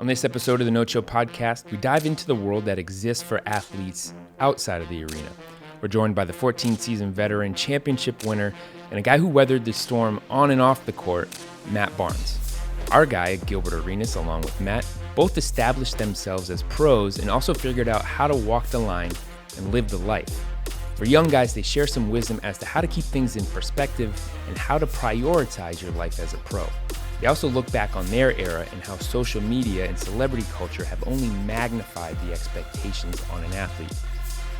On this episode of the No Chill Podcast, we dive into the world that exists for athletes outside of the arena. We're joined by the 14-season veteran, championship winner, and a guy who weathered the storm on and off the court, Matt Barnes. Our guy at Gilbert Arenas, along with Matt, both established themselves as pros and also figured out how to walk the line and live the life. For young guys, they share some wisdom as to how to keep things in perspective and how to prioritize your life as a pro. They also look back on their era and how social media and celebrity culture have only magnified the expectations on an athlete.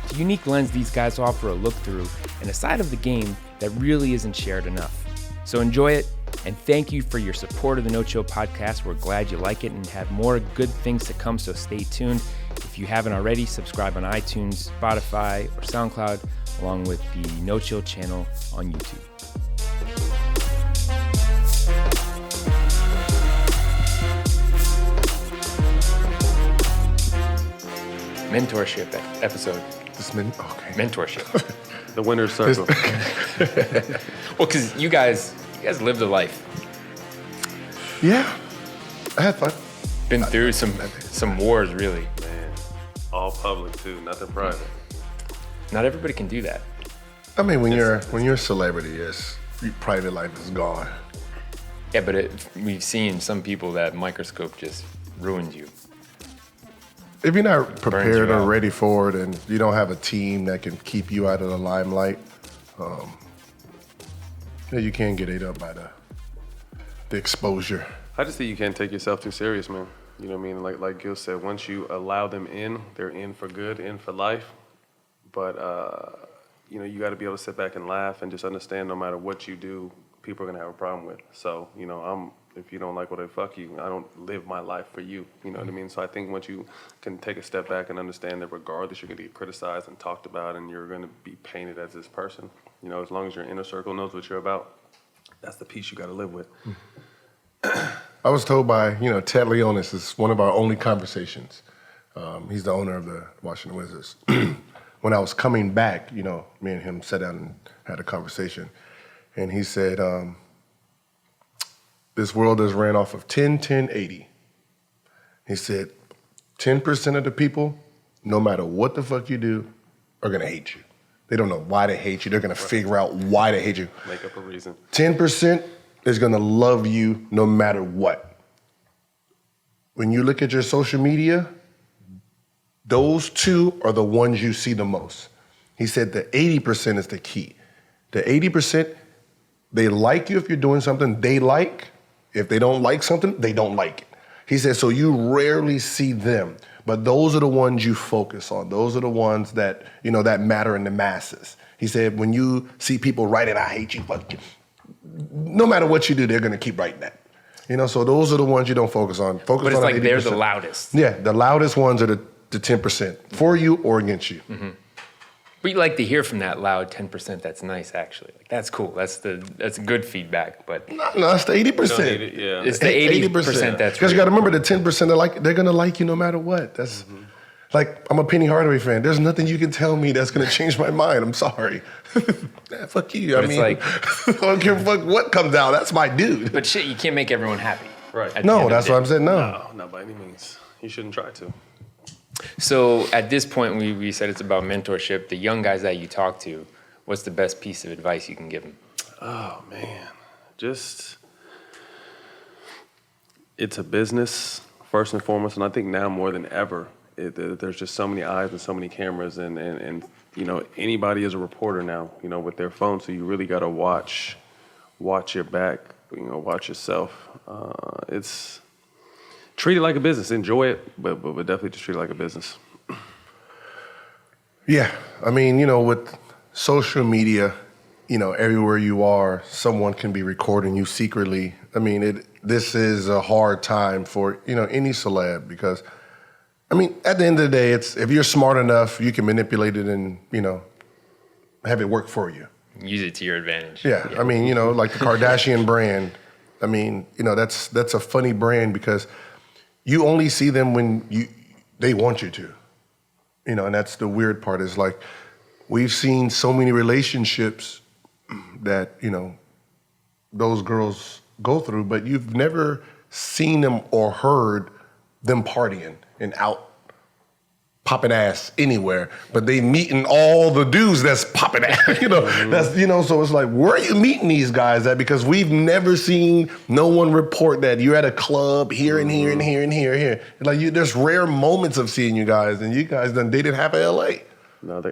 It's a unique lens these guys offer a look through and a side of the game that really isn't shared enough. So enjoy it, and thank you for your support of the No Chill Podcast. We're glad you like it and have more good things to come, so stay tuned. If you haven't already, subscribe on iTunes, Spotify, or SoundCloud, along with the No Chill channel on YouTube. Mentorship episode. Okay. Mentorship. The winner's circle. Well, because you guys lived a life. Yeah, I had fun. Been through some wars, really. Man, all public too, nothing private. Not everybody can do that. I mean, when you're a celebrity, yes, your private life is gone. Yeah, but we've seen some people that microscope just ruins you. If you're not prepared or ready for it, and you don't have a team that can keep you out of the limelight, you can get ate up by the exposure. I just think you can't take yourself too serious, man. You know what I mean? Like Gil said, once you allow them in, they're in for good, in for life. But you got to be able to sit back and laugh and just understand no matter what you do, people are gonna have a problem with. So, if you don't like what I fuck you, I don't live my life for you. You know what I mean? So I think once you can take a step back and understand that regardless, you're gonna get criticized and talked about, and you're gonna be painted as this person. As long as your inner circle knows what you're about, that's the piece you got to live with. I was told by, Ted Leonis, is one of our only conversations. He's the owner of the Washington Wizards. When I was coming back, me and him sat down and had a conversation. And he said, this world is ran off of 10, 10, 80. He said, 10% of the people, no matter what the fuck you do, are going to hate you. They don't know why they hate you. They're going to figure out why they hate you. Make up a reason. 10% is going to love you no matter what. When you look at your social media, those two are the ones you see the most. He said the 80% is the key. The 80%, they like you if you're doing something they like. If they don't like something, they don't like it. He said, so you rarely see them, but those are the ones you focus on. Those are the ones that, that matter in the masses. He said, when you see people writing, I hate you, fuck you, no matter what you do, they're going to keep writing that. So those are the ones you don't focus on. Focus but it's on like 80%. They're the loudest. Yeah, the loudest ones are the 10%, for you or against you. Mm-hmm. We like to hear from that loud 10%. That's nice, actually. That's cool. That's good feedback. But no, it's the 80%. Yeah, it's the 80% that's because you got to remember the 10% they're gonna like you no matter what. That's like I'm a Penny Hardaway fan. There's nothing you can tell me that's gonna change my mind. I'm sorry. Fuck you. But I don't care what comes out. That's my dude. But shit, you can't make everyone happy. Right. No, that's what I'm saying. No, not by any means. You shouldn't try to. So at this point, we said it's about mentorship. The young guys that you talk to, what's the best piece of advice you can give them? Oh, man. It's a business, first and foremost, and I think now more than ever, there's just so many eyes and so many cameras, and anybody is a reporter now, with their phone, so you really got to watch your back, watch yourself. Treat it like a business. Enjoy it, but definitely just treat it like a business. Yeah, with social media, everywhere you are, someone can be recording you secretly. This is a hard time for, any celeb because, at the end of the day, if you're smart enough, you can manipulate it and, have it work for you. Use it to your advantage. Yeah. Like the Kardashian brand. That's a funny brand because you only see them when they want you to. And that's the weird part is like we've seen so many relationships that, those girls go through, but you've never seen them or heard them partying and out popping ass anywhere, but they meeting all the dudes that's popping ass, that's, so it's like, where are you meeting these guys at? Because we've never seen no one report that you're at a club here and here and here and here. Like, there's rare moments of seeing you guys, and you guys done dated half of LA. No, they.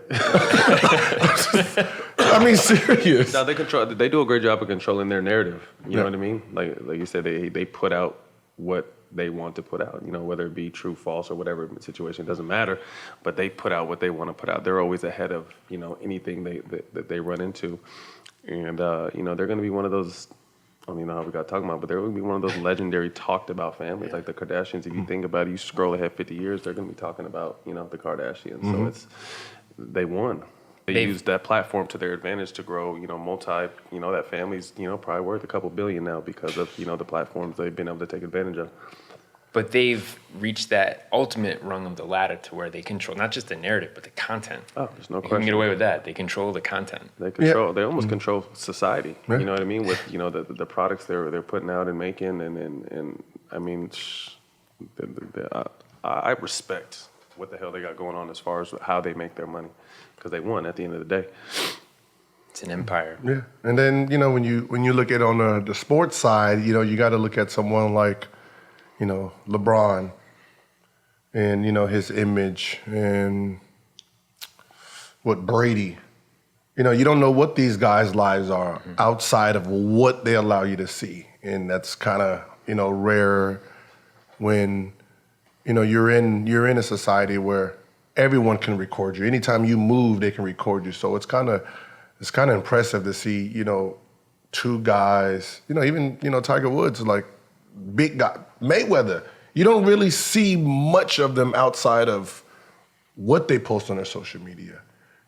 I mean, serious. No, they do a great job of controlling their narrative. You know what I mean? Like you said, they put out what they want to put out, whether it be true, false, or whatever situation, it doesn't matter, but they put out what they want to put out. They're always ahead of, anything that they run into. And, they're going to be one of those, I don't even know how we got talking about, but they're going to be one of those legendary talked about families, like the Kardashians. If you think about it, you scroll ahead 50 years, they're going to be talking about, the Kardashians. So they won. They used that platform to their advantage to grow, that family's, probably worth a couple billion now because of, the platforms they've been able to take advantage of. But they've reached that ultimate rung of the ladder to where they control not just the narrative, but the content. Oh, there's no You question. can get away with that. They control the content. They almost control society. You know what I mean? With, the products they're putting out and making. And I mean, I respect what the hell they got going on as far as how they make their money. Because they won at the end of the day. It's an empire. Yeah, and then when you look at on the sports side, you got to look at someone like, LeBron, and his image, and what Brady. You don't know what these guys' lives are outside of what they allow you to see, and that's kind of rare when you're in a society where everyone can record you. Anytime you move, they can record you. So it's kind of impressive to see, two guys, even, Tiger Woods, like big guy, Mayweather. You don't really see much of them outside of what they post on their social media.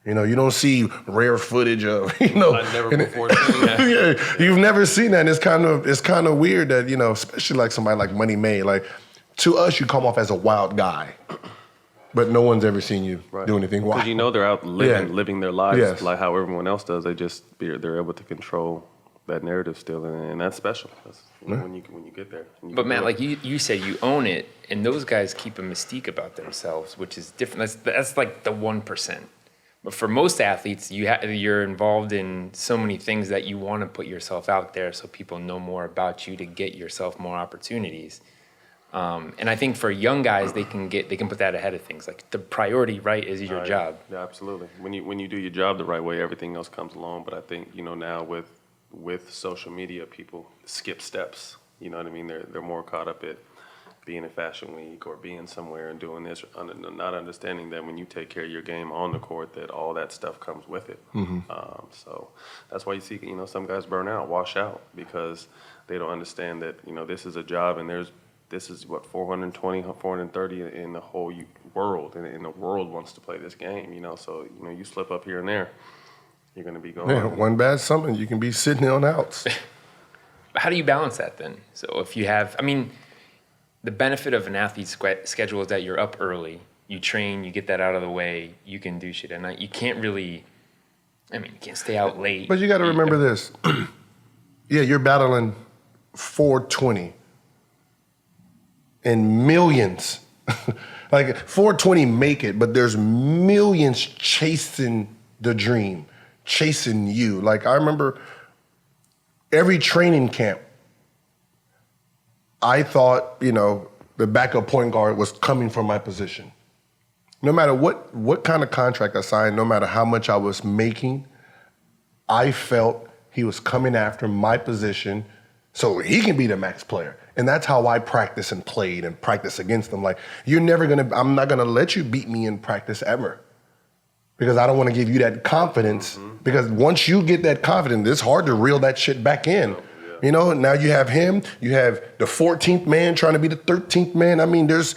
You don't see rare footage of, I've never before seen that. Yeah, you've never seen that. And it's kind of weird that, especially like somebody like Money May, like to us, you come off as a wild guy. But no one's ever seen you do anything wild. Because they're out living their lives like how everyone else does. They're able to control that narrative still, and that's special. That's, when you get there. But Matt, like you said, you own it, and those guys keep a mystique about themselves, which is different. That's like the 1%. But for most athletes, you're involved in so many things that you want to put yourself out there so people know more about you to get yourself more opportunities. And I think for young guys, they can put that ahead of things. Like the priority, right, is your job. Yeah, absolutely. When you do your job the right way, everything else comes along. But I think now with social media, people skip steps. You know what I mean? They're more caught up at being in Fashion Week or being somewhere and doing this, not understanding that when you take care of your game on the court, that all that stuff comes with it. So that's why you see some guys burn out, wash out, because they don't understand that this is a job and this is what 420, 430 in the whole world, and the world wants to play this game. So you slip up here and there, you're going to be going. Yeah, one bad something, you can be sitting on outs. How do you balance that then? So if you have, the benefit of an athlete's schedule is that you're up early, you train, you get that out of the way, you can do shit at night. You can't really, you can't stay out late. But you got to remember this. Yeah, you're battling 420 and millions. Like 420 make it, but there's millions chasing the dream, chasing you. Like I remember every training camp, I thought, the backup point guard was coming from my position. No matter what kind of contract I signed, no matter how much I was making, I felt he was coming after my position so he can be the max player. And that's how I practice and played and practice against them. Like, I'm not gonna let you beat me in practice ever. Because I don't want to give you that confidence. Because once you get that confidence, it's hard to reel that shit back in. Now you have him, you have the 14th man trying to be the 13th man. There's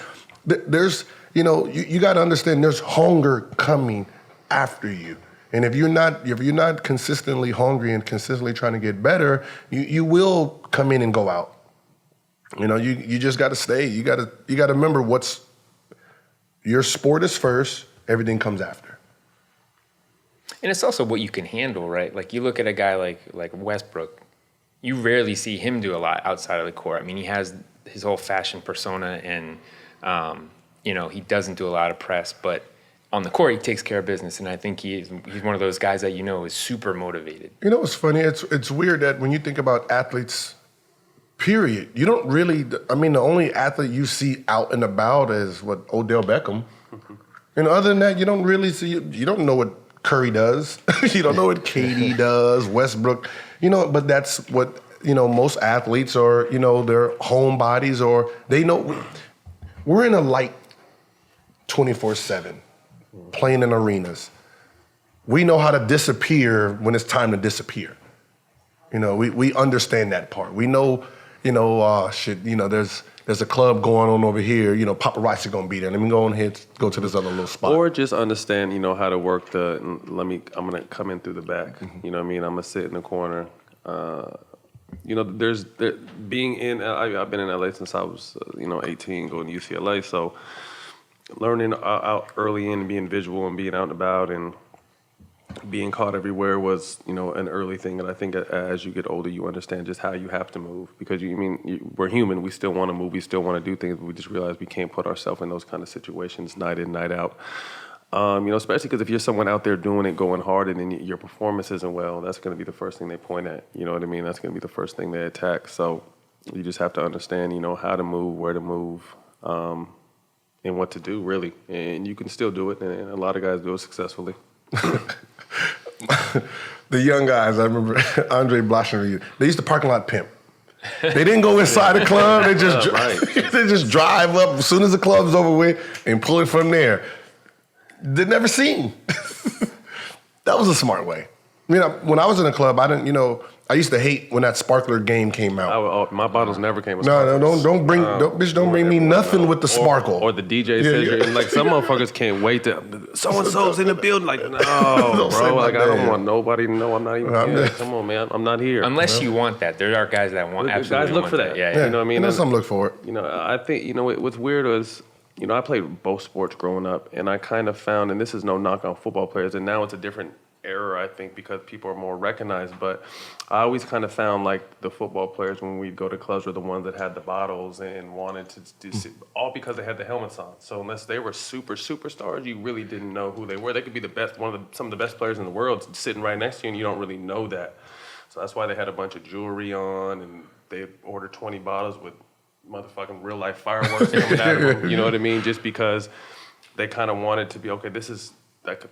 you got to understand there's hunger coming after you. And if you're not consistently hungry and consistently trying to get better, you will come in and go out. You just got to stay. You got to remember your sport is first, everything comes after. And it's also what you can handle, right? Like you look at a guy like Westbrook, you rarely see him do a lot outside of the court. He has his whole fashion persona and He doesn't do a lot of press, but on the court, he takes care of business, and I think he's one of those guys that is super motivated. You know what's funny? It's weird that when you think about athletes, period, you don't really. I mean, the only athlete you see out and about is Odell Beckham. Other than that, you don't really see. You don't know what Curry does. You don't know what KD does. Westbrook. But that's what most athletes or their homebodies or they know. We're in a light 24/7. Playing in arenas. We know how to disappear when it's time to disappear. We understand that part. We know, there's a club going on over here, paparazzi gonna be there. Let me go ahead, go to this other little spot. Or just understand, how to work I'm gonna come in through the back. You know what I mean? I'm gonna sit in the corner. Being in, I've been in LA since I was, 18, going to UCLA, so learning out early in, being visual and being out and about and being caught everywhere was, an early thing. And I think as you get older, you understand just how you have to move because we're human. We still want to move. We still want to do things. But we just realize we can't put ourselves in those kind of situations night in, night out. Especially because if you're someone out there doing it, going hard, and then your performance isn't well, that's going to be the first thing they point at. You know what I mean? That's going to be the first thing they attack. So you just have to understand, how to move, where to move, and what to do, really. And you can still do it, and a lot of guys do it successfully. The young guys, I remember Andre Blanchard, they used to parking lot pimp. They didn't go inside the club. They just they just drive up as soon as the club's over with and pull it from there. They're never seen. That was a smart way. When I was in a club, I didn't, I used to hate when that sparkler game came out. My bottles never came with sparkles. No, don't bring me nothing with the sparkle. Or the DJ says, like some motherfuckers can't wait to, so-and-so's in the building. Like, no, bro, like I don't want nobody to know I'm not even here. Come on, man, I'm not here. Unless you want that. There are guys that absolutely guys look want for that. Yeah. You know what I mean? And some look for it. I think, what's weird is, I played both sports growing up, and I kind of found, and this is no knock on football players, and now it's a different era, I think, because people are more recognized, but I always kind of found like the football players when we'd go to clubs were the ones that had the bottles and wanted to do all because they had the helmets on. So unless they were superstars, you really didn't know who they were. They could be the best, some of the best players in the world sitting right next to you, and you don't really know that. So that's why they had a bunch of jewelry on, and they ordered 20 bottles with motherfucking real life fireworks coming out of them. You know what I mean? Just because they kind of wanted to be, okay, this is like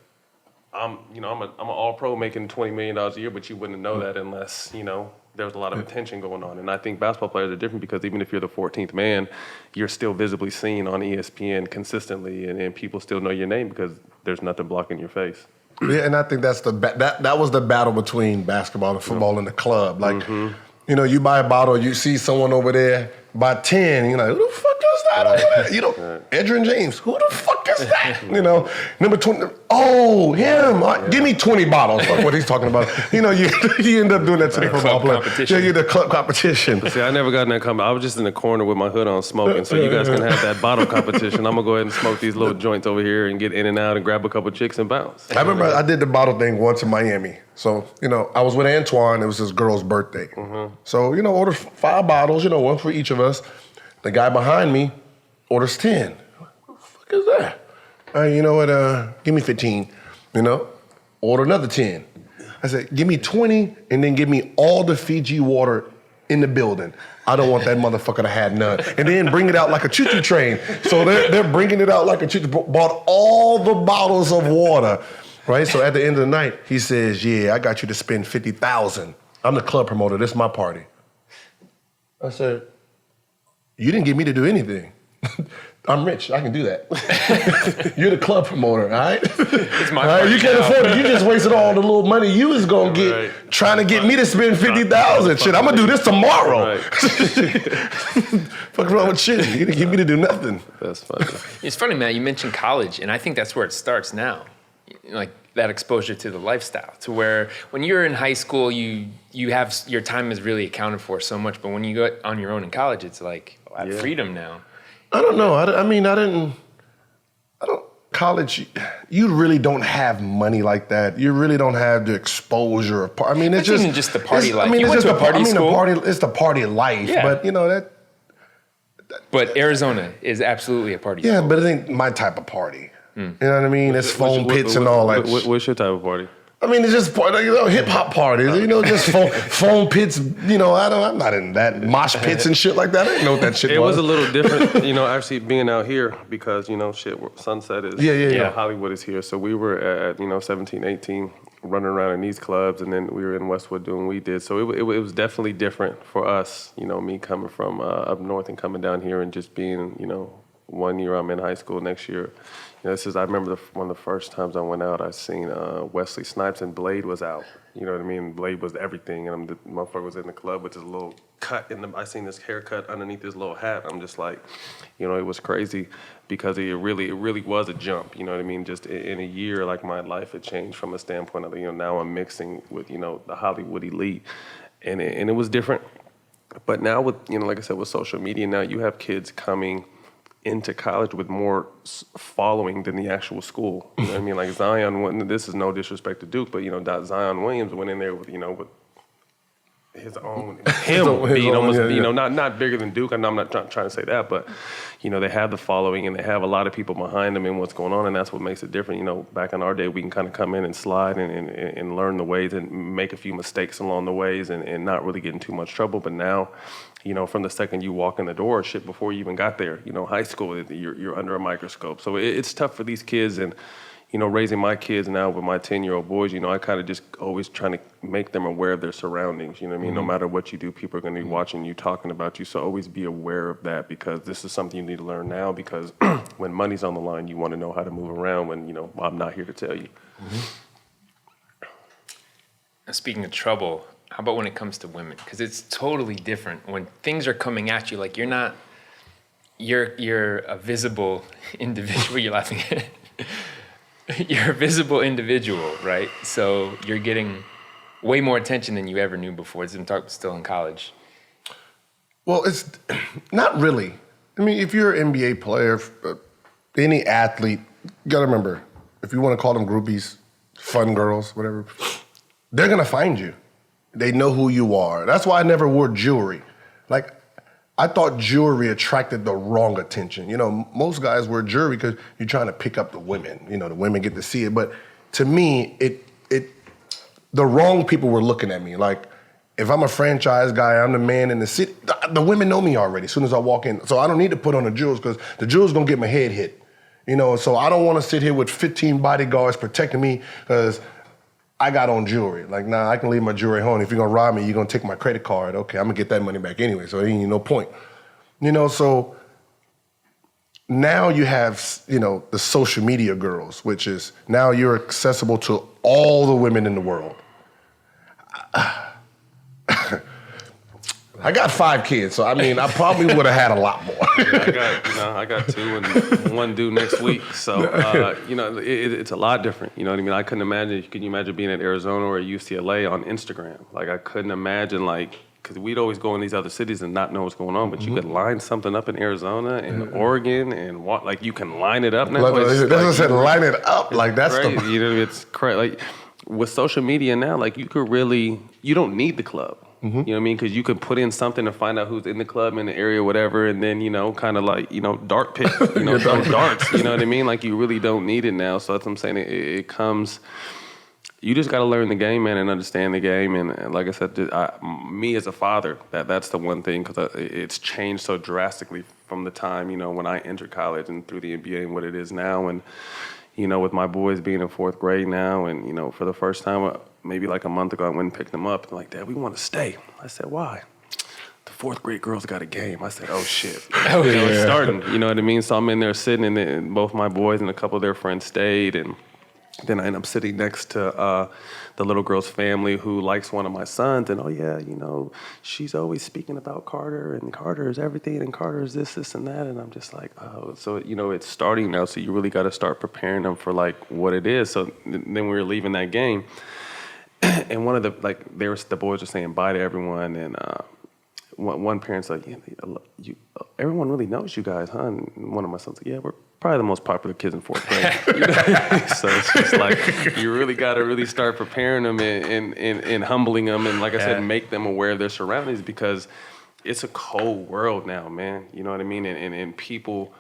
I'm an all-pro making $20 million a year, but you wouldn't know that unless, there was a lot of attention going on. And I think basketball players are different because even if you're the 14th man, you're still visibly seen on ESPN consistently, and people still know your name because there's nothing blocking your face. Yeah, and I think that's that was the battle between basketball and football in the club. Like, you buy a bottle, you see someone over there buy 10, you're like, who the fuck is that over there? Edgerrin James, who the fuck is that? Number 20, oh, him. Give me 20 bottles. Fuck what he's talking about. You end up doing that to the football player. Yeah, you're the club competition. But see, I never got in that competition. I was just in the corner with my hood on smoking, so you guys can have that bottle competition. I'm going to go ahead and smoke these little joints over here and get in and out and grab a couple chicks and bounce. I remember I did the bottle thing once in Miami. So, I was with Antoine. It was his girl's birthday. So, ordered 5 bottles, one for each of us. The guy behind me orders 10. What the fuck is that? You know what? Give me 15. Order another 10. I said, give me 20 and then give me all the Fiji water in the building. I don't want that motherfucker to have none. And then bring it out like a choo-choo train. So they're bringing it out like a choo-choo. Bought all the bottles of water. Right? So at the end of the night, he says, yeah, I got you to spend $50,000. I'm the club promoter. This is my party. I said, you didn't get me to do anything. I'm rich. I can do that. You're the club promoter, all right? It's my party. You can't afford it. You just wasted all the little money you was going to get trying to get me to spend $50,000. Shit, I'm going to do this tomorrow. Fuck wrong with shit? You didn't get me to do nothing. That's funny. It's funny, Matt, you mentioned college, and I think that's where it starts now. Like that exposure to the lifestyle, to where when you're in high school, you have your time is really accounted for so much, but when you go on your own in college, it's like I have freedom now. I don't know. College, you really don't have money like that. You really don't have the exposure. It's just the party life. You went to a party school. It's the party life, but But Arizona is absolutely a party. Yeah, but it ain't my type of party. You know what I mean? It's foam pits and all that. What's your type of party? I mean, it's just hip hop parties. Just foam pits. I'm not in that mosh pits and shit like that. I didn't know what that shit was. It was a little different, actually being out here because Sunset is Hollywood is here. So we were at 17, 18, running around in these clubs, and then we were in Westwood doing what we did. So it was definitely different for us. Me coming from up north and coming down here and just being 1 year I'm in high school, next year. I remember one of the first times I went out, I seen Wesley Snipes and Blade was out. You know what I mean? Blade was everything, and the motherfucker was in the club with this little cut I seen this haircut underneath his little hat. I'm just like, it was crazy because it really was a jump. You know what I mean? Just in a year, like my life had changed from a standpoint of now I'm mixing with the Hollywood elite, and it was different. But now with like I said, with social media, now you have kids coming into college with more following than the actual school. You know what I mean? Like Zion, this is no disrespect to Duke, but Zion Williams went in there with his own not bigger than Duke. I'm not trying to say that, but they have the following and they have a lot of people behind them and what's going on, and that's what makes it different. Back in our day, we can kind of come in and slide and learn the ways and make a few mistakes along the ways and not really get in too much trouble. But now, from the second you walk in the door, shit, before you even got there, high school, you're under a microscope. So it's tough for these kids. And raising my kids now with my 10-year-old boys, I kind of just always trying to make them aware of their surroundings. You know what I mean? No matter what you do, people are going to be watching you, talking about you. So always be aware of that, because this is something you need to learn now, because when money's on the line, you want to know how to move around when, I'm not here to tell you. Now, speaking of trouble, how about when it comes to women? Because it's totally different when things are coming at you. Like you're a visible individual. You're laughing at you're a visible individual, right? So you're getting way more attention than you ever knew before. I'm talking still in college. Well, it's not really. I mean, if you're an NBA player, any athlete, you gotta remember, if you want to call them groupies, fun girls, whatever, they're gonna find you. They know who you are. That's why I never wore jewelry. Like, I thought jewelry attracted the wrong attention. Most guys wear jewelry because you're trying to pick up the women. The women get to see it. But to me, the wrong people were looking at me. Like, if I'm a franchise guy, I'm the man in the city, the women know me already as soon as I walk in. So I don't need to put on the jewels because the jewels gonna get my head hit. So I don't want to sit here with 15 bodyguards protecting me because I got on jewelry. Like, nah, I can leave my jewelry home. If you're gonna rob me, you're gonna take my credit card. Okay, I'm gonna get that money back anyway, so it ain't no point. So now you have, the social media girls, which is now you're accessible to all the women in the world. I got 5 kids, so I probably would have had a lot more. I got 2 and 1 due next week. So, it's a lot different. You know what I mean? I couldn't imagine. Can you imagine being at Arizona or UCLA on Instagram? Like, I couldn't imagine, because we'd always go in these other cities and not know what's going on, but you could line something up in Arizona and Oregon and you can line it up now. That's what I said, line it up. Like, that's crazy. It's crazy. Like, with social media now, you could really, you don't need the club. You know what I mean? Because you could put in something to find out who's in the club in the area, whatever, and then, kind of dart pick, throw darts, you know what I mean? Like, you really don't need it now. So that's what I'm saying. It comes, you just got to learn the game, man, and understand the game. And like I said, me as a father, that's the one thing, because it's changed so drastically from the time, when I entered college and through the NBA and what it is now. And, with my boys being in 4th grade now, and, for the first time, maybe like a month ago, I went and picked them up. They're like, Dad, we want to stay. I said, why? The 4th grade girls got a game. I said, oh, shit. It's starting. You know what I mean? So I'm in there sitting, and both my boys and a couple of their friends stayed. And then I end up sitting next to the little girl's family who likes one of my sons. And, oh, yeah, she's always speaking about Carter, and Carter is everything, and Carter is this, and that. And I'm just like, oh. So, it's starting now. So you really got to start preparing them for, what it is. So then we were leaving that game. And one of the, the boys were saying bye to everyone, and one parent's like, yeah, everyone really knows you guys, huh? And one of my sons like, yeah, we're probably the most popular kids in 4th grade. So it's just you really got to really start preparing them and humbling them, and like I said, make them aware of their surroundings, because it's a cold world now, man. You know what I mean? And people,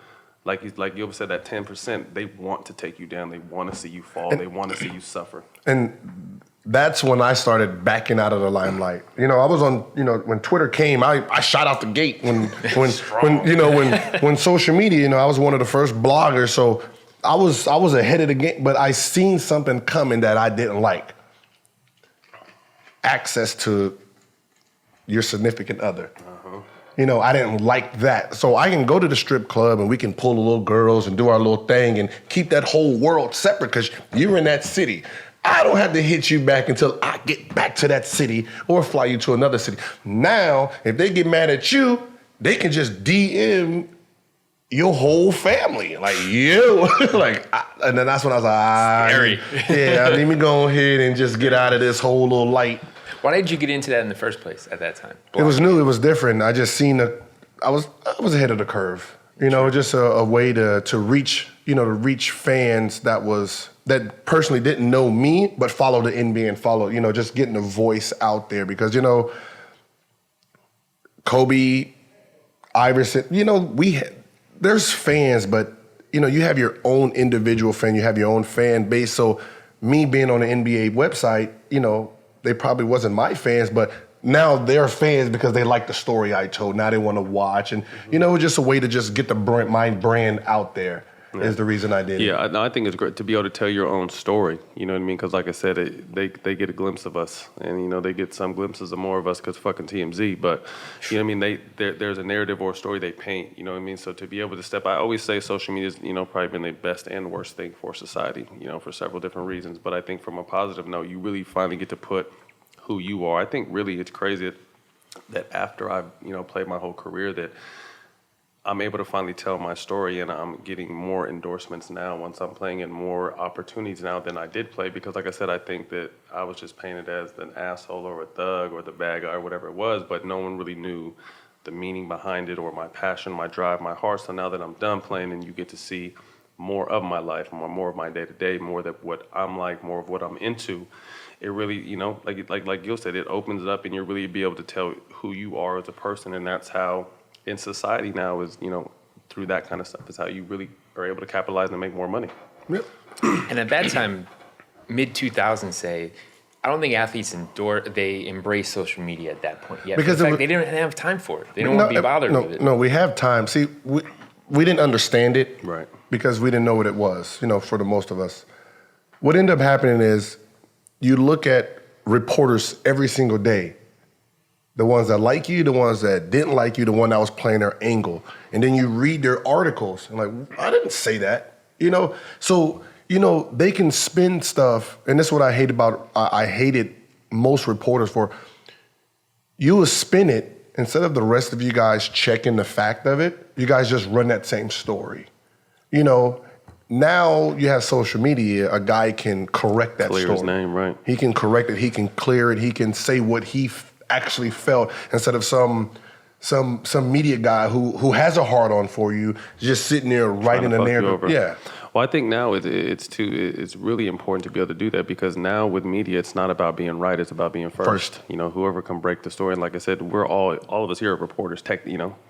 like Gilbert said, that 10%, they want to take you down. They want to see you fall. They want to see you suffer. And that's when I started backing out of the limelight. You know, I was on, you know, when Twitter came, I shot out the gate when social media, you know, I was one of the first bloggers. So I was ahead of the game, but I seen something coming that I didn't like. Access to your significant other. You know, I didn't like that. So I can go to the strip club and we can pull the little girls and do our little thing and keep that whole world separate because you're in that city. I don't have to hit you back until I get back to that city or fly you to another city. Now, if they get mad at you, they can just DM your whole family. Like, you. And then that's when I was like, Scary. Yeah, let me go ahead and just get out of this whole little light. Why did you get into that in the first place at that time? It was new. It was different. I just seen I was ahead of the curve. You know, just a way to reach, you know, to reach fans that personally didn't know me, but follow the NBA and follow, you know, just getting a voice out there because, you know, Kobe, Iverson, you know, there's fans, but, you know, you have your own individual fan, you have your own fan base. So me being on the NBA website, you know, they probably wasn't my fans, but now they're fans because they like the story I told. Now they want to watch. And, you know, just a way to just get my brand out there is the reason I did it. Yeah, I think it's great to be able to tell your own story. You know what I mean? Because like I said, they get a glimpse of us. And, you know, they get some glimpses of more of us because fucking TMZ. But, you know what I mean? There's a narrative or a story they paint. You know what I mean? So to be able to step, I always say social media is, you know, probably been the best and worst thing for society, you know, for several different reasons. But I think from a positive note, you really finally get to put who you are. I think really it's crazy that after I've, you know, played my whole career that I'm able to finally tell my story and I'm getting more endorsements now once I'm playing in more opportunities now than I did play because like I said, I think that I was just painted as an asshole or a thug or the bad guy or whatever it was, but no one really knew the meaning behind it or my passion, my drive, my heart. So now that I'm done playing and you get to see more of my life, more of my day-to-day, more of what I'm like, more of what I'm into, it really, you know, like Gil said, it opens it up and you really be able to tell who you are as a person. And that's how in society now is, you know, through that kind of stuff is how you really are able to capitalize and make more money. Yep. And at that time, mid-2000s, say, I don't think athletes they embrace social media at that point yet. Because in fact, they didn't have time for it. They don't want to be bothered with it. No, we have time. See, we didn't understand it. Right. Because we didn't know what it was, you know, for the most of us. What ended up happening is you look at reporters every single day, the ones that like you, the ones that didn't like you, the one that was playing their angle. And then you read their articles and like, I didn't say that, you know? So, you know, they can spin stuff. And this is what I hate about, I hated most reporters for. You will spin it instead of the rest of you guys checking the fact of it, you guys just run that same story. You know, now you have social media, a guy can correct that story. Clear his name, right. He can correct it, he can clear it, he can say what he actually felt instead of some media guy who has a hard on for you, just sitting there writing a narrative. Yeah. Well, I think now it's really important to be able to do that because now with media, it's not about being right; it's about being first. You know, whoever can break the story. And like I said, we're all of us here are reporters.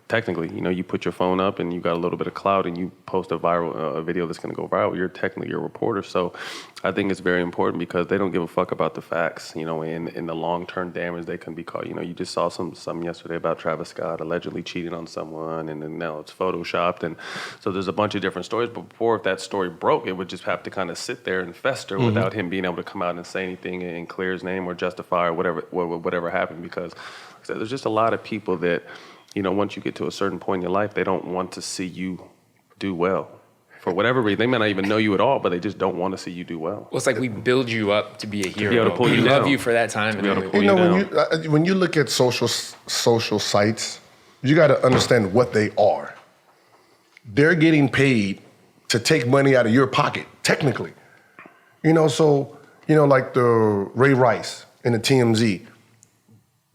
Technically, you know, you put your phone up and you got a little bit of clout, and you post a video that's going to go viral. You're technically a reporter. So, I think it's very important because they don't give a fuck about the facts. You know, in the long-term damage they can be caused. You know, you just saw some yesterday about Travis Scott allegedly cheating on someone, and then now it's photoshopped, and so there's a bunch of different stories. But before, if that story broke, it would just have to kind of sit there and fester without him being able to come out and say anything and clear his name or justify or whatever happened. Because like I said, there's just a lot of people that, you know, once you get to a certain point in your life, they don't want to see you do well. For whatever reason, they may not even know you at all, but they just don't want to see you do well. Well, it's like we build you up to be a hero. be able to pull you we love down. you for that time. To be able to pull You know, you down. when you look at social sites, you got to understand what they are. They're getting paid to take money out of your pocket, technically. You know, so, you know, like the Ray Rice and the TMZ.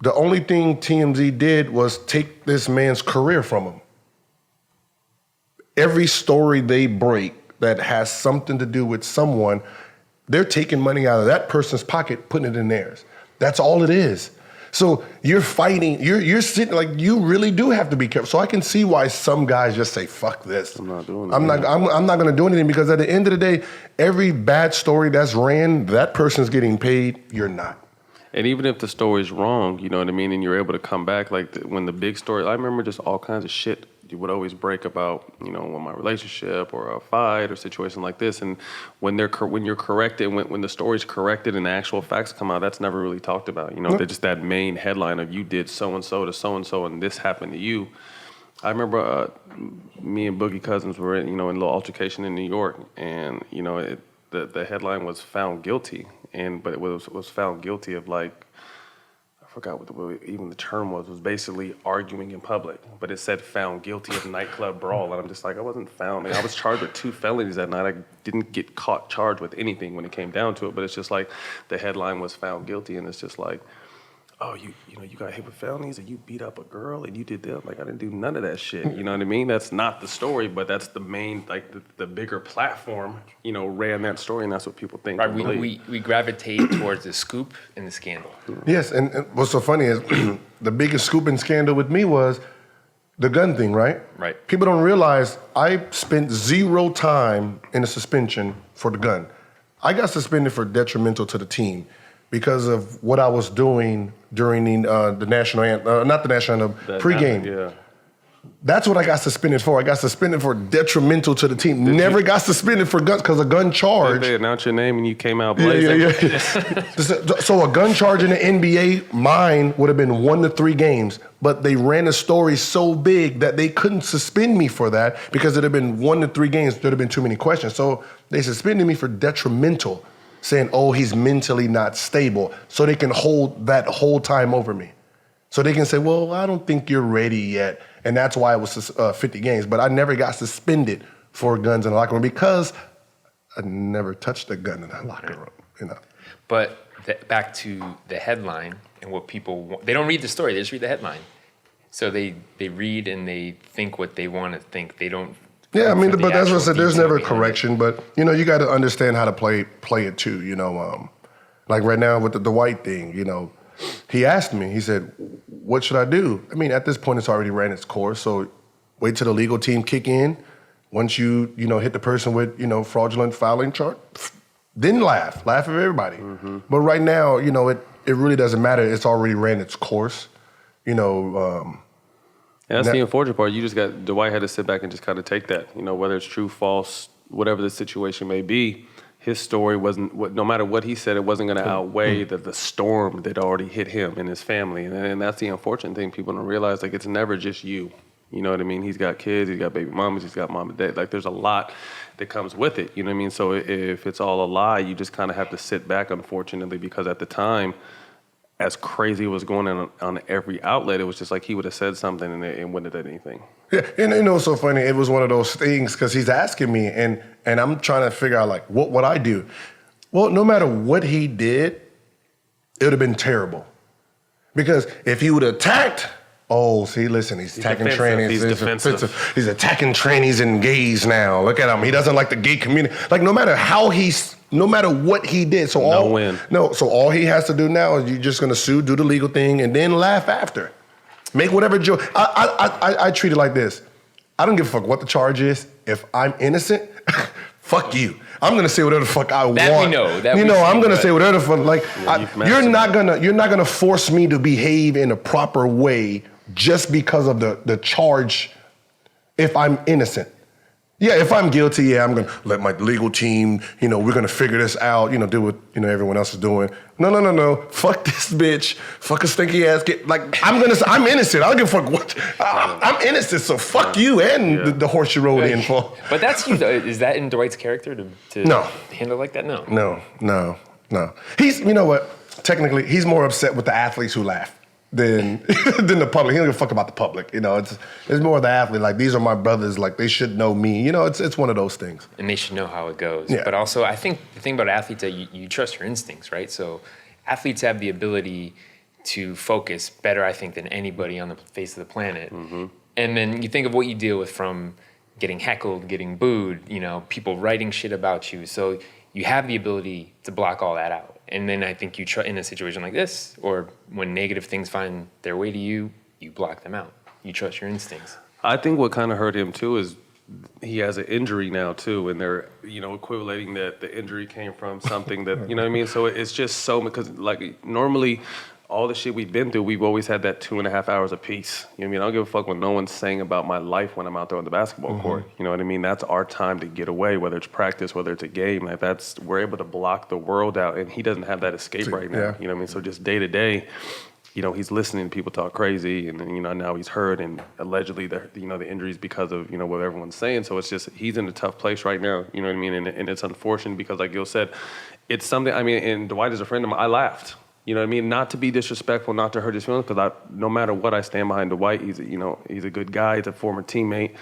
The only thing TMZ did was take this man's career from him. Every story they break that has something to do with someone, they're taking money out of that person's pocket, putting it in theirs. That's all it is. So you're fighting, you're sitting, like, you really do have to be careful. So I can see why some guys just say, fuck this. I'm not doing it. I'm not going to do anything, because at the end of the day, every bad story that's ran, that person's getting paid, you're not. And even if the story's wrong, you know what I mean, and you're able to come back, like when the big story, I remember just all kinds of shit you would always break about, you know, my relationship or a fight or situation like this. And when you're corrected, when the story's corrected and the actual facts come out, that's never really talked about. You know, they're just that main headline of you did so-and-so to so-and-so and this happened to you. I remember me and Boogie Cousins were in, you know, in a little altercation in New York, and, you know, the headline was found guilty, but it was found guilty of, like, I forgot what even the term was basically arguing in public, but it said found guilty of nightclub brawl, and I'm just like, I wasn't found. I was charged with 2 felonies that night. I didn't get caught charged with anything when it came down to it, but it's just like the headline was found guilty, and it's just like, oh, you know, you got hit with felonies and you beat up a girl and you did that. Like, I didn't do none of that shit. You know what I mean? That's not the story, but that's the main, like, the bigger platform, you know, ran that story, and that's what people think. Right, we gravitate towards the scoop and the scandal. Yes, and what's so funny is the biggest scoop and scandal with me was the gun thing, right? Right. People don't realize I spent 0 time in a suspension for the gun. I got suspended for detrimental to the team because of what I was doing during the national anthem, not the national anthem, pregame. Yeah. That's what I got suspended for. I got suspended for detrimental to the team. Never got suspended for guns, because a gun charge. They announced your name and you came out blazing. Yeah. So a gun charge in the NBA, mine would have been 1 to 3 games, but they ran a story so big that they couldn't suspend me for that, because it had been 1 to 3 games. There'd have been too many questions. So they suspended me for detrimental, saying, oh, he's mentally not stable, so they can hold that whole time over me. So they can say, well, I don't think you're ready yet. And that's why it was 50 games. But I never got suspended for guns in the locker room, because I never touched a gun in the locker room, you know. But back to the headline and what people want. They don't read the story, they just read the headline. So they read and they think what they want to think. They don't. Yeah, I mean, but that's what I said. There's never correction, but, you know, you got to understand how to play it too, you know. Like right now with the Dwight thing, you know, he asked me, he said, what should I do? I mean, at this point, it's already ran its course, so wait till the legal team kick in. Once you know, hit the person with, you know, fraudulent filing charge, then laugh at everybody. Mm-hmm. But right now, you know, it really doesn't matter. It's already ran its course, you know. And that's the unfortunate part. You just got, Dwight had to sit back and just kind of take that, you know, whether it's true, false, whatever the situation may be. His story wasn't, no matter what he said, it wasn't going to outweigh the storm that already hit him and his family. And that's the unfortunate thing. People don't realize, like, it's never just you. You know what I mean? He's got kids, he's got baby mamas, he's got mom and dad. Like, there's a lot that comes with it. You know what I mean? So if it's all a lie, you just kind of have to sit back, unfortunately, because at the time, as crazy as was going on every outlet, it was just like he would have said something and it wouldn't have done anything. Yeah, and you know what's so funny? It was one of those things, because he's asking me, and I'm trying to figure out, like, what would I do? Well, no matter what he did, it would have been terrible. Because if he would have attacked, oh, see, listen, he's attacking trannies. He's defensive. He's attacking trannies and gays now. Look at him. He doesn't like the gay community. Like, no matter what he did, so all he has to do now is you're just gonna sue, do the legal thing, and then laugh after. Make whatever joke. I treat it like this. I don't give a fuck what the charge is. If I'm innocent, fuck you. I'm gonna say whatever the fuck I want. That we know. I'm gonna say whatever the fuck. Like, you're not gonna force me to behave in a proper way just because of the charge. If I'm innocent. Yeah, if I'm guilty, yeah, I'm gonna let my legal team, you know, we're gonna figure this out, you know, do what, you know, everyone else is doing. No. Fuck this bitch. Fuck a stinky ass kid. Like, I'm innocent. I don't give a fuck what. I'm innocent, so fuck you and the horse you rode in for. But that's you, though. Is that in Dwight's character to handle like that? No. He's, you know what? Technically, he's more upset with the athletes who laugh than the public. He don't give a fuck about the public. You know, it's more of the athlete. Like, these are my brothers. Like, they should know me. You know, it's one of those things. And they should know how it goes. Yeah. But also, I think the thing about athletes is that you trust your instincts, right? So athletes have the ability to focus better, I think, than anybody on the face of the planet. Mm-hmm. And then you think of what you deal with, from getting heckled, getting booed, you know, people writing shit about you. So you have the ability to block all that out. And then I think in a situation like this, or when negative things find their way to you, you block them out. You trust your instincts. I think what kind of hurt him too is he has an injury now too, and they're equating that the injury came from something that you know what I mean. So it's just so because like normally. All the shit we've been through, we've always had that 2.5 hours apiece. You know what I mean? I don't give a fuck when no one's saying about my life when I'm out there on the basketball court. You know what I mean? That's our time to get away, whether it's practice, whether it's a game. Like we're able to block the world out, and he doesn't have that escape right now. You know what I mean? So just day to day, he's listening to people talk crazy, and then, now he's hurt, and allegedly the injuries because of what everyone's saying. So it's just he's in a tough place right now. You know what I mean? And it's unfortunate because, like Gil said, it's something. I mean, and Dwight is a friend of mine. I laughed. You know what I mean? Not to be disrespectful, not to hurt his feelings, because no matter what, I stand behind Dwight. He's a good guy. He's a former teammate.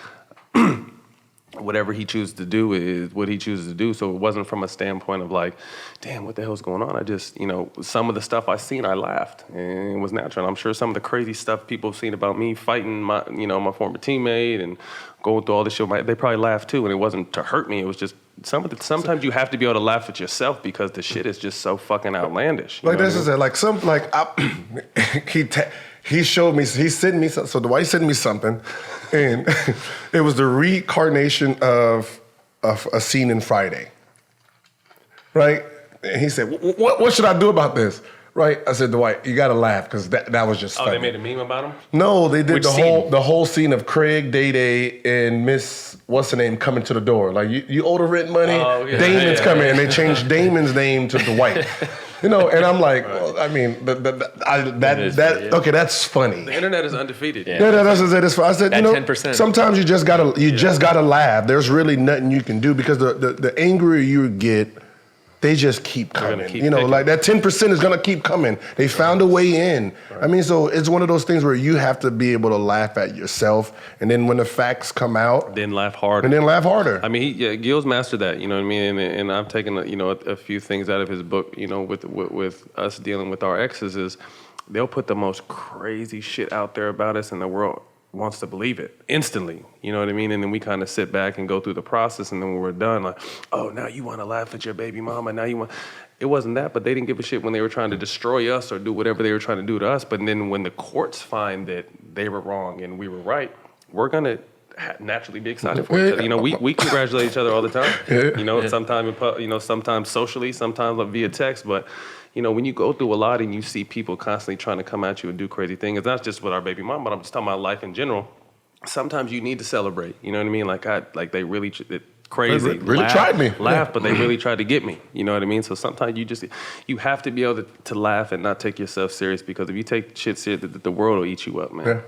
Whatever he chooses to do is what he chooses to do. So it wasn't from a standpoint of like, damn, what the hell's going on? I just, some of the stuff I seen, I laughed, and it was natural. And I'm sure some of the crazy stuff people have seen about me fighting my former teammate and going through all this shit, they probably laughed too. And it wasn't to hurt me. It was just sometimes you have to be able to laugh at yourself because the shit is just so fucking outlandish. Like this is it. Like he showed me. He sent me. So Dwight sent me something, and it was the reincarnation of a scene in Friday. Right? And he said, "What should I do about this?" Right? I said, Dwight, you got to laugh because that was just funny. They made a meme about him? No, they did the whole scene of Craig, Day, and Miss what's her name coming to the door. Like you owe the rent money. Oh, yeah, Damon's coming, and they changed Damon's name to Dwight. And I'm like, well, I mean, okay, that's funny. The internet is undefeated. Yeah, that's what I said. I said, 10%. Sometimes you just gotta laugh. There's really nothing you can do because the angrier you get, they just keep coming. Like that 10% is gonna keep coming. They found a way in. Right. I mean, so it's one of those things where you have to be able to laugh at yourself, and then when the facts come out, then laugh harder. I mean, Gil's mastered that. You know what I mean? And I've taken a few things out of his book. With us dealing with our exes, is they'll put the most crazy shit out there about us, and the world wants to believe it instantly, you know what I mean? And then we kind of sit back and go through the process, and then when we're done, like, oh, now you want to laugh at your baby mama, now you want... It wasn't that, but they didn't give a shit when they were trying to destroy us or do whatever they were trying to do to us. But then when the courts find that they were wrong and we were right, we're going to naturally be excited for each other. We congratulate each other all the time, sometimes socially, sometimes via text, but when you go through a lot and you see people constantly trying to come at you and do crazy things, it's not just with our baby mom, but I'm just talking about life in general. Sometimes you need to celebrate. You know what I mean? Like they really crazy. They really tried me. Laugh, but they really tried to get me. You know what I mean? So sometimes you have to be able to laugh and not take yourself serious, because if you take shit serious, the world will eat you up, man. Yeah.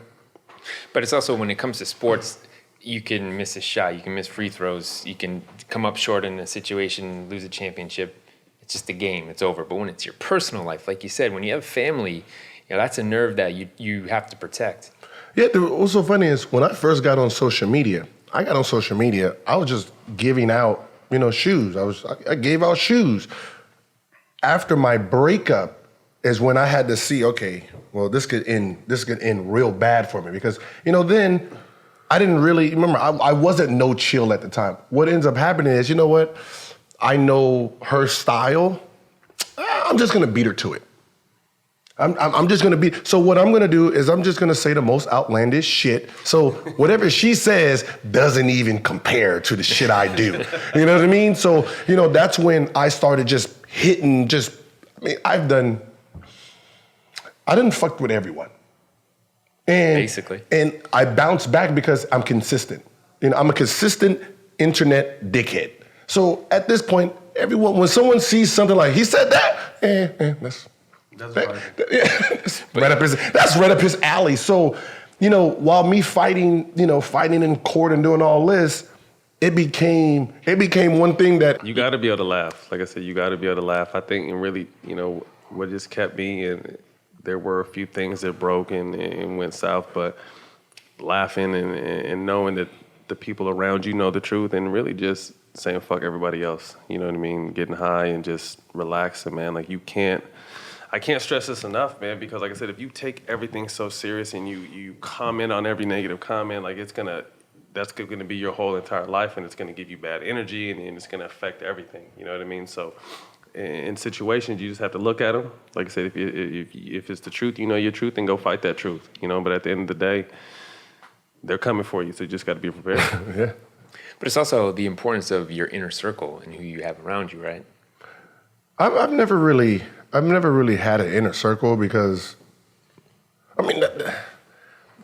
But it's also when it comes to sports, you can miss a shot, you can miss free throws, you can come up short in a situation, lose a championship. It's just a game, it's over. But when it's your personal life, like you said, when you have family, that's a nerve that you have to protect. Yeah, what's so funny is when I first got on social media, I was just giving out, shoes. I gave out shoes. After my breakup is when I had to see, okay, well, this could end real bad for me, because, then I didn't really, remember, I wasn't no chill at the time. What ends up happening is, I know her style. I'm just gonna beat her to it. I'm just gonna so what I'm gonna do is I'm just gonna say the most outlandish shit. So whatever she says doesn't even compare to the shit I do. You know what I mean? So, that's when I started just hitting, I done fucked with everyone. And basically. And I bounced back because I'm consistent. I'm a consistent internet dickhead. So at this point, when someone sees something like, he said that, that's right up his alley. So, while me fighting in court and doing all this, it became one thing that... You got to be able to laugh. Like I said, you got to be able to laugh. I think, and really, what just kept me, and there were a few things that broke and went south, but laughing and knowing that the people around you know the truth, and really just saying fuck everybody else, you know what I mean? Getting high and just relaxing, man. Like I can't stress this enough, man, because like I said, if you take everything so serious and you comment on every negative comment, like that's gonna be your whole entire life, and it's gonna give you bad energy, and it's gonna affect everything, you know what I mean? So in situations, you just have to look at them. Like I said, if it's the truth, you know your truth, and go fight that truth. You know, but at the end of the day, they're coming for you, so you just got to be prepared. Yeah. But it's also the importance of your inner circle and who you have around you, right? I've never really had an inner circle because, I mean,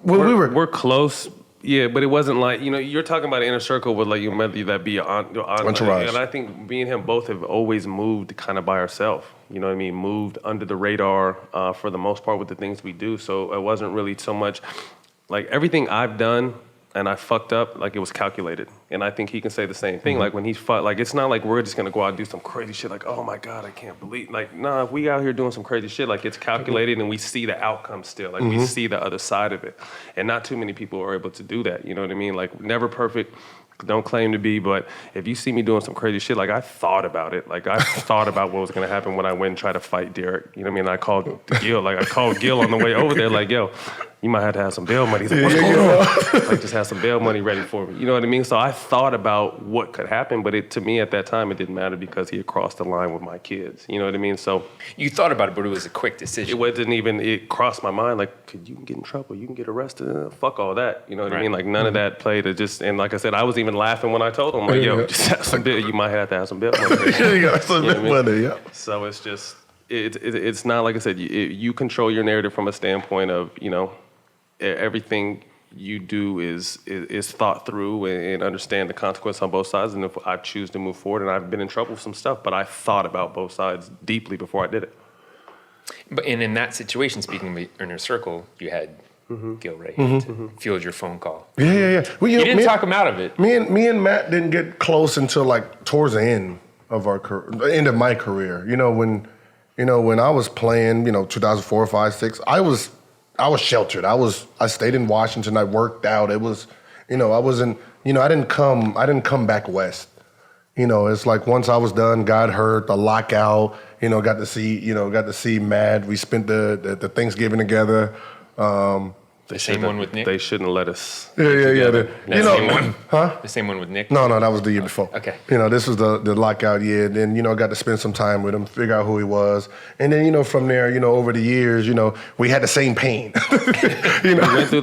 we're close. Yeah, but it wasn't like, you're talking about an inner circle with like whether that be your entourage. And I think me and him both have always moved kind of by ourselves. You know what I mean? Moved under the radar for the most part with the things we do. So it wasn't really so much like everything I've done and I fucked up, like it was calculated. And I think he can say the same thing. Mm-hmm. Like when he fucked, like it's not like we're just gonna go out and do some crazy shit like, oh my God, I can't believe, like, nah, if we out here doing some crazy shit, like it's calculated and we see the outcome still. Like we see the other side of it. And not too many people are able to do that, you know what I mean? Like never perfect, don't claim to be, but if you see me doing some crazy shit, like I thought about it. Like I thought about what was gonna happen when I went and tried to fight Derek. You know what I mean? I called Gil on the way over there, like, yo, you might have to have some bail money. He's like, what's going on? Like, just have some bail money ready for me. You know what I mean? So I thought about what could happen, but to me at that time, it didn't matter because he had crossed the line with my kids. You know what I mean? So you thought about it, but it was a quick decision. It crossed my mind, like, you can get in trouble, you can get arrested, fuck all that. You know what I mean? Like, none of that played. And like I said, I was even laughing when I told him, like, yo, just have some bail. You might have to have some bail money. You got some bail money, yeah. So it's just, it's not, like I said, you control your narrative from a standpoint of, everything you do is thought through and understand the consequence on both sides. And if I choose to move forward, and I've been in trouble with some stuff, but I thought about both sides deeply before I did it. But in that situation, speaking of your inner circle, you had Gil right here to field your phone call. Yeah. Well, you didn't talk him out of it. Me and Matt didn't get close until like towards the end of end of my career. When I was playing, 2004, 5, 6, I was sheltered. I stayed in Washington. I worked out. It was, I wasn't, I didn't come back west. It's like once I was done, got hurt, the lockout, got to see Matt. We spent the Thanksgiving together. The same one with Nick? They shouldn't let us. Yeah. Same one? Huh? The same one with Nick? No, that was the year before. Okay. This was the lockout year. Then, got to spend some time with him, figure out who he was. And then, from there, over the years, we had the same pain. We went through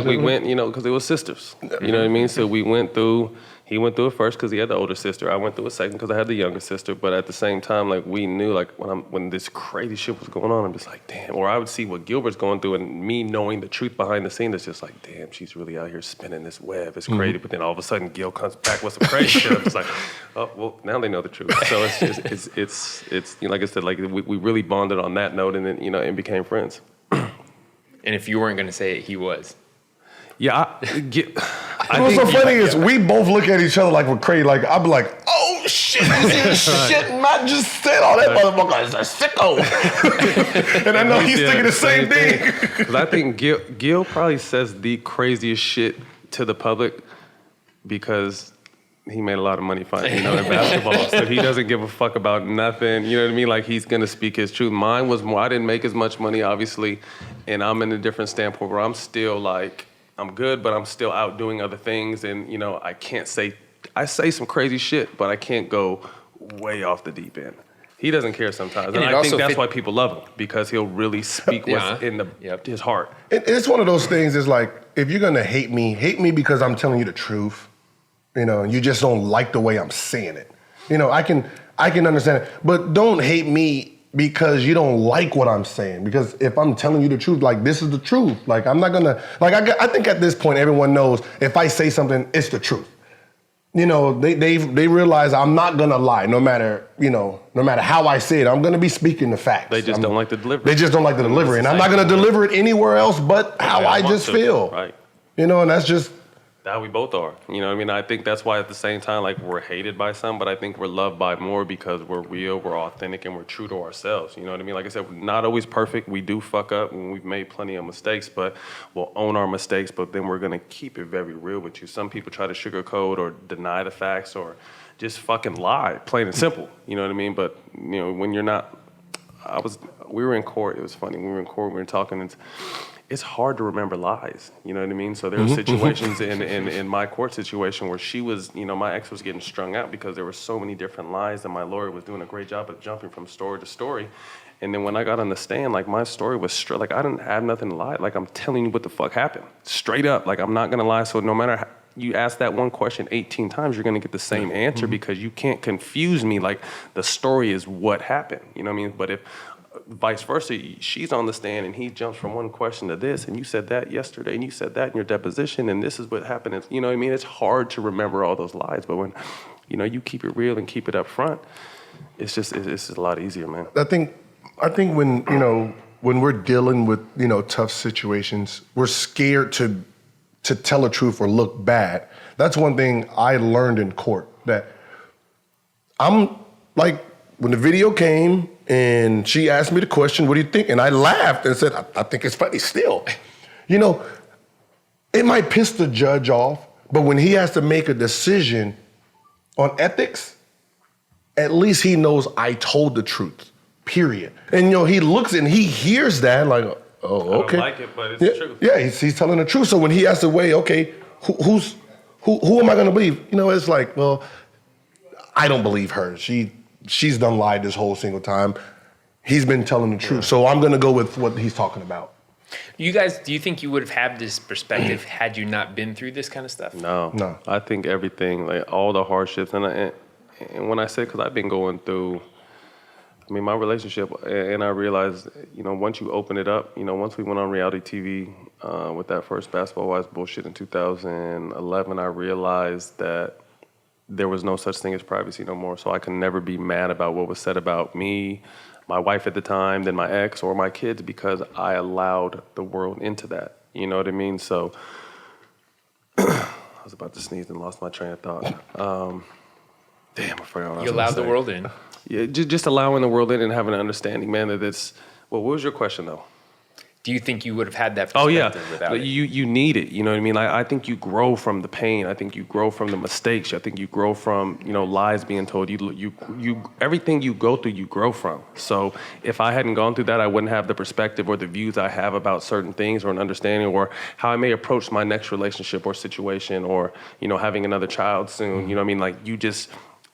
we went, because it was sisters. You know what I mean? So we went through. He went through it first because he had the older sister. I went through it second because I had the younger sister. But at the same time, like we knew, like when this crazy shit was going on, I'm just like, damn. Or I would see what Gilbert's going through, and me knowing the truth behind the scene, it's just like, damn, she's really out here spinning this web. It's crazy. But then all of a sudden, Gil comes back with some crazy shit. I'm just like, oh well, now they know the truth. So it's just it's like I said, like we really bonded on that note, and then and became friends. And if you weren't going to say it, he was. Yeah, what's so funny is we both look at each other like we're crazy. Like I'm like, oh shit, shit, Matt just said all that motherfucker is a sicko. And I know he's thinking the same thing. Because I think Gil probably says the craziest shit to the public because he made a lot of money fighting, in basketball. So he doesn't give a fuck about nothing. You know what I mean? Like he's gonna speak his truth. Mine was more. I didn't make as much money, obviously, and I'm in a different standpoint where I'm still like. I'm good, but I'm still out doing other things, and I can't say. I say some crazy shit, but I can't go way off the deep end. He doesn't care sometimes, and I think that's why people love him because he'll really speak what's in his heart. It's one of those things. Is like if you're gonna hate me because I'm telling you the truth, and you just don't like the way I'm saying it. I can understand it, but don't hate me. Because you don't like what I'm saying. Because if I'm telling you the truth, like this is the truth. Like I'm not gonna, like I think at this point everyone knows if I say something, it's the truth. They realize I'm not gonna lie, no matter how I say it. I'm gonna be speaking the facts. They just don't like the delivery. They just don't like the delivery, and I'm not gonna deliver it anywhere else but how I just feel. Right. And that's just. How we both are. I think that's why at the same time, like we're hated by some, but I think we're loved by more because we're real, we're authentic, and we're true to ourselves. You know what I mean? Like I said, we're not always perfect. We do fuck up and we've made plenty of mistakes, but we'll own our mistakes, but then we're going to keep it very real with you. Some people try to sugarcoat or deny the facts or just fucking lie, plain and simple. You know what I mean? But, when you're not, we were in court. It was funny. We were in court, we were talking, it's hard to remember lies. You know what I mean? So there were situations in my court situation where she was, my ex was getting strung out because there were so many different lies, and my lawyer was doing a great job of jumping from story to story. And then when I got on the stand, like, my story was straight. Like, I didn't have nothing to lie. Like, I'm telling you what the fuck happened. Straight up. Like, I'm not going to lie. So no matter how you ask that one question 18 times, you're going to get the same answer because you can't confuse me. Like, the story is what happened. You know what I mean? But if vice versa, she's on the stand and he jumps from one question to this, and you said that yesterday, and you said that in your deposition, and this is what happened. It's, you know what I mean? It's hard to remember all those lies. But when, you keep it real and keep it up front, it's just a lot easier, man. I think when we're dealing with, tough situations, we're scared to tell the truth or look bad. That's one thing I learned in court, that I'm like, when the video came and she asked me the question, what do you think? And I laughed and said, I think it's funny still. It might piss the judge off, but when he has to make a decision on ethics, at least he knows I told the truth. Period. And he looks and he hears that like, oh, okay. I don't like it, but it's the truth. Yeah, he's telling the truth. So when he has to weigh, okay, who am I going to believe? It's like, well, I don't believe her. She's done lied this whole single time. He's been telling the truth. So I'm going to go with what he's talking about. You guys, do you think you would have had this perspective had you not been through this kind of stuff? No. I think everything, like all the hardships, and when I say, because I've been going through, my relationship, and I realized, once you open it up, once we went on reality TV with that first Basketball Wives bullshit in 2011, I realized that there was no such thing as privacy no more. So I can never be mad about what was said about me, my wife at the time, then my ex, or my kids, because I allowed the world into that. You know what I mean? So I was about to sneeze and lost my train of thought. Damn, I forgot what I was You allowed the world in. Yeah, just allowing the world in and having an understanding, man, that it's... Well, what was your question, though? Do you think you would have had that perspective without it? You need it, you know what I mean? I think you grow from the pain. I think you grow from the mistakes. I think you grow from, lies being told. You everything you go through, you grow from. So if I hadn't gone through that, I wouldn't have the perspective or the views I have about certain things, or an understanding, or how I may approach my next relationship or situation, or, having another child soon. You know what I mean? Like,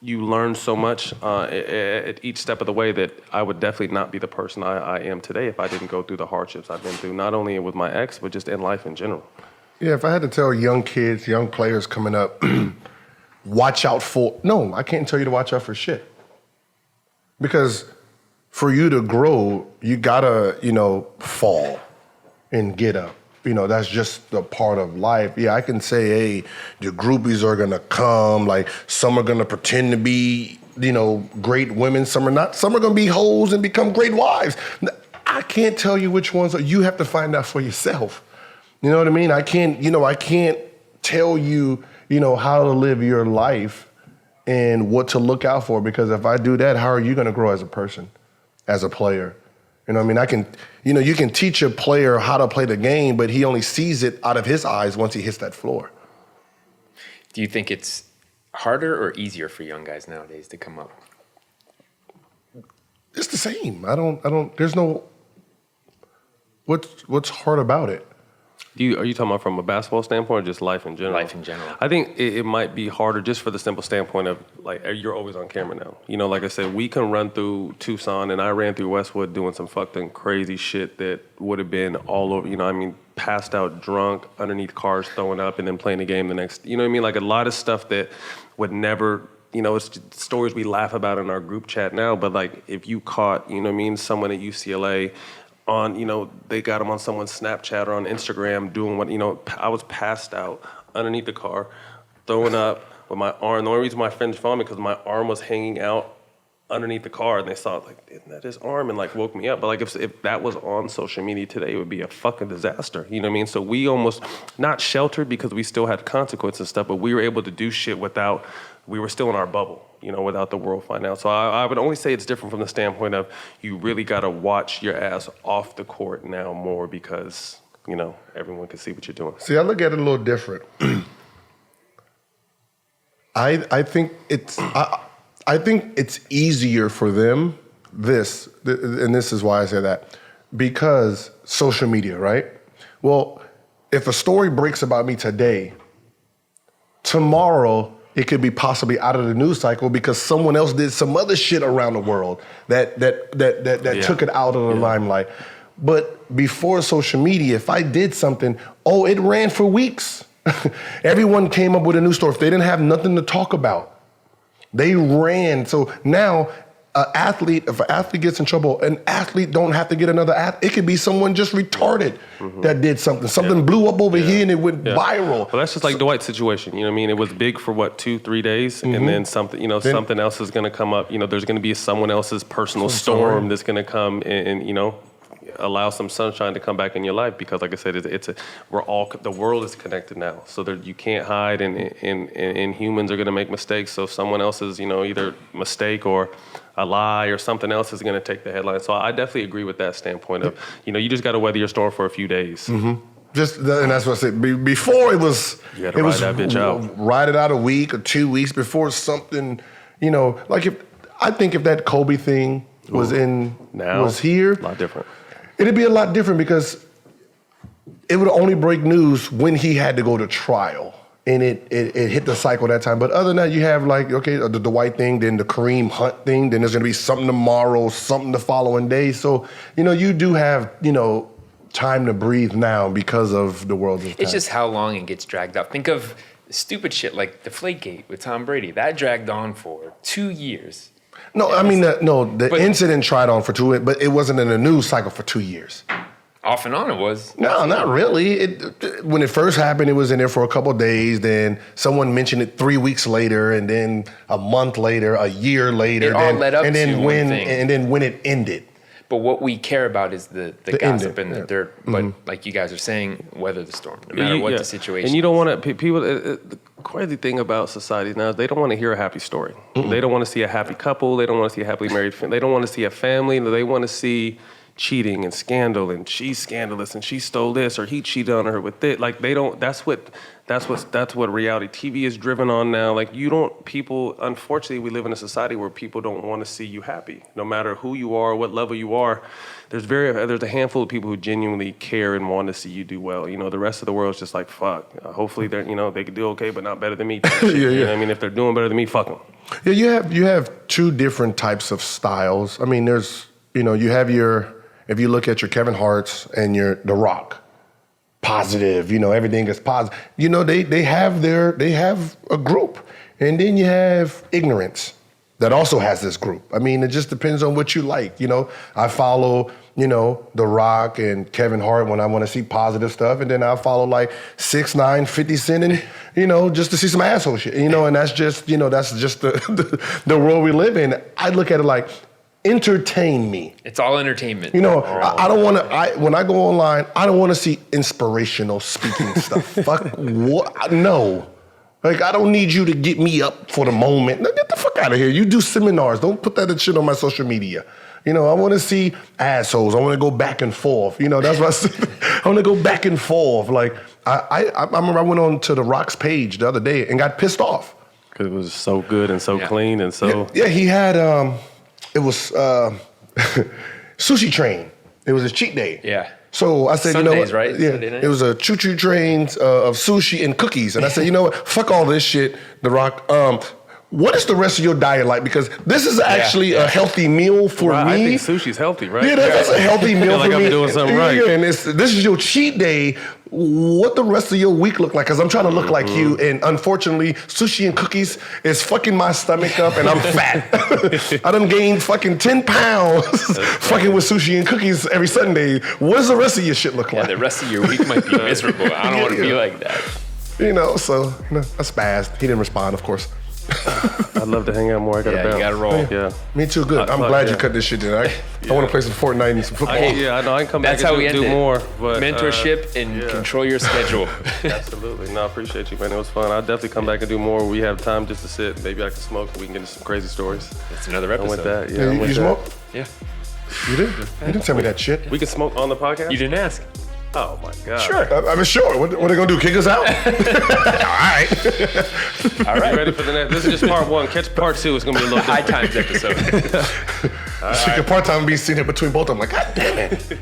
you learn so much at each step of the way that I would definitely not be the person I am today if I didn't go through the hardships I've been through, not only with my ex, but just in life in general. Yeah, if I had to tell young kids, young players coming up, watch out for... No, I can't tell you to watch out for shit. Because for you to grow, you gotta, fall and get up. That's just a part of life. Yeah, I can say, hey, the groupies are gonna come. Like, some are gonna pretend to be, great women. Some are not. Some are gonna be hoes and become great wives. I can't tell you which ones are. You have to find out for yourself. You know what I mean? I can't tell you, how to live your life and what to look out for. Because if I do that, how are you gonna grow as a person, as a player? You know what I mean? I can, you can teach a player how to play the game, but he only sees it out of his eyes once he hits that floor. Do you think it's harder or easier for young guys nowadays to come up? It's the same. There's no, what's hard about it? Are you talking about from a basketball standpoint or just life in general? Life in general. I think it might be harder just for the simple standpoint of, like, you're always on camera now. Like I said, we can run through Tucson, and I ran through Westwood doing some fucking crazy shit that would have been all over, passed out drunk, underneath cars, throwing up, and then playing the game the next, like a lot of stuff that would never... it's just stories we laugh about in our group chat now, but like if you caught, someone at UCLA on, they got them on someone's Snapchat or on Instagram doing what, I was passed out underneath the car, throwing up with my arm. The only reason my friends found me because my arm was hanging out underneath the car, and they saw it, like, isn't that his arm? And like woke me up. But like if that was on social media today, it would be a fucking disaster. You know what I mean? So we almost, not sheltered because we still had consequences and stuff, but we were able to do shit without, we were still in our bubble, without the world finding out. So I would only say it's different from the standpoint of you really got to watch your ass off the court now more because, everyone can see what you're doing. See, I look at it a little different. I think it's easier for them, and this is why I say that, because social media, right? Well, if a story breaks about me today, tomorrow it could be possibly out of the news cycle because someone else did some other shit around the world that took it out of the limelight. But before social media, if I did something, it ran for weeks. Everyone came up with a new story. If they didn't have nothing to talk about, they ran. So now, if an athlete gets in trouble, an athlete don't have to get another athlete. It could be someone just retarded that did something. Something blew up over here and it went viral. Well, that's just like Dwight's situation. You know what I mean? It was big for 2-3 days, and then something, something else is going to come up. There's going to be someone else's personal storm that's going to come and allow some sunshine to come back in your life, because like I said, the world is connected now, so you can't hide, and humans are going to make mistakes. So if someone else's either mistake or a lie or something else is going to take the headline. So I definitely agree with that standpoint of you just got to weather your storm for a few days. And that's what I said. Before it was that bitch out. Ride it out a week or 2 weeks before something. Like I think if that Kobe thing was here, a lot different. It'd be a lot different because it would only break news when he had to go to trial, and it hit the cycle that time. But other than that, you have the Dwight thing, then the Kareem Hunt thing, then there's gonna be something tomorrow, something the following day. So you do have time to breathe now because of the world. It's just how long it gets dragged out. Think of stupid shit like Deflategate with Tom Brady. That dragged on for 2 years. No, I mean, the incident tried on for 2, but it wasn't in the news cycle for 2 years. Off and on it was. No, not really. When it first happened, it was in there for a couple of days. Then someone mentioned it 3 weeks later, and then a month later, a year later. It all led up to one thing. And then when it ended. But what we care about is the gossip and the dirt. But like you guys are saying, weather the storm, no matter what the situation. And you don't want to, people, the crazy thing about society now is they don't want to hear a happy story. They don't want to see a happy couple. They don't want to see a happily married family. They don't want to see a family. They want to see cheating and scandal, and she's scandalous and she stole this, or he cheated on her with it. Like that's what reality TV is driven on now. Like people, unfortunately, we live in a society where people don't want to see you happy, no matter who you are, what level you are. There's a handful of people who genuinely care and want to see you do well. The rest of the world's just like, fuck. Hopefully they can do okay, but not better than me. You know what I mean? If they're doing better than me, fuck them. Yeah, you have 2 different types of styles. I mean, there's you have if you look at your Kevin Hart's and your The Rock, positive, everything is positive. They have a group. And then you have ignorance that also has this group. I mean, it just depends on what you like. I follow, The Rock and Kevin Hart when I want to see positive stuff. And then I follow 6ix9ine, 50 Cent, and, just to see some asshole shit. And that's just, the world we live in. I look at it like, entertain me. It's all entertainment. I don't want to, when I go online, I don't want to see inspirational speaking stuff. Fuck, what? No. I don't need you to get me up for the moment. Now, get the fuck out of here. You do seminars. Don't put that shit on my social media. I want to see assholes. I want to go back and forth. That's what I said. I want to go back and forth. I remember I went on to The Rock's page the other day and got pissed off. Because it was so good and so clean and so... Yeah, he had... It was Sushi Train. It was his cheat day. Yeah. So I said, Sundays, right? Yeah, it was a choo-choo train of sushi and cookies. And I said, fuck all this shit, The Rock. What is the rest of your diet like? Because this is actually a healthy meal for me. I think sushi's healthy, right? Yeah, that's a healthy meal for me. I'm doing something right. Yeah, and this is your cheat day. What the rest of your week look like? Because I'm trying to look like you, and unfortunately, sushi and cookies is fucking my stomach up, and I'm fat. I done gained fucking 10 pounds fucking with sushi and cookies every Sunday. What does the rest of your shit look like? The rest of your week might be miserable. I don't want to be like that. So I spazzed. He didn't respond, of course. I'd love to hang out more. I gotta bounce. You gotta roll. Yeah. Me too. Good. I'm glad you cut this shit down. I want to play some Fortnite and some football. I know. I can come back and do more. But, mentorship and control your schedule. Absolutely. No, I appreciate you, man. It was fun. I'll definitely come back and do more. We have time just to sit. Maybe I can smoke and we can get into some crazy stories. That's another episode. With that. Yeah. You smoke? Yeah. You did? You didn't tell me that shit. We can smoke on the podcast? You didn't ask. Oh my God. Sure. I mean, sure. What are they gonna do? Kick us out? All right. All right. You ready for the next? This is just part 1. Catch part 2. It's gonna be a little high times episode. Part time be sitting here between both of them. Like, God damn it.